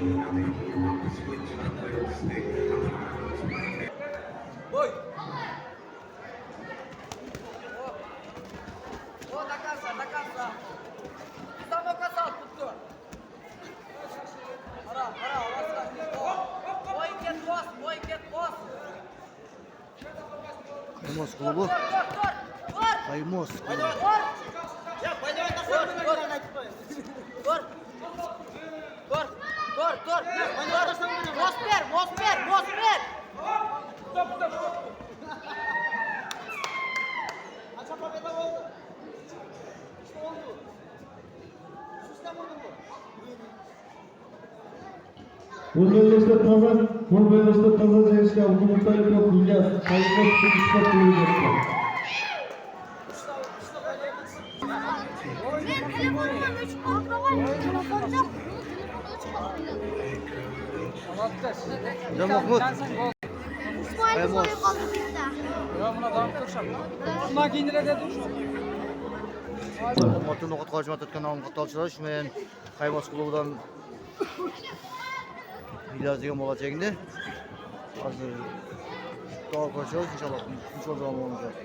Oi! Ô, da casa, da casa. Está meu casal, puto. Ой, get boss. Kaymos klubu. Kaymos. Моспер. Bu bölümde taza zevçler, umutları yok, İlyas, Kaygos, Kılıçlar kurulacaktır. Hocam Mahmut. Kaymos. Matın oqat qolishmat o'tgan nomga qatnashchilar men Kaymos klubidan İlyas degan bola chekdi. Hozir to'g'ri ko'rishamiz inshaalloh. Inshaalloh bo'lmaydi.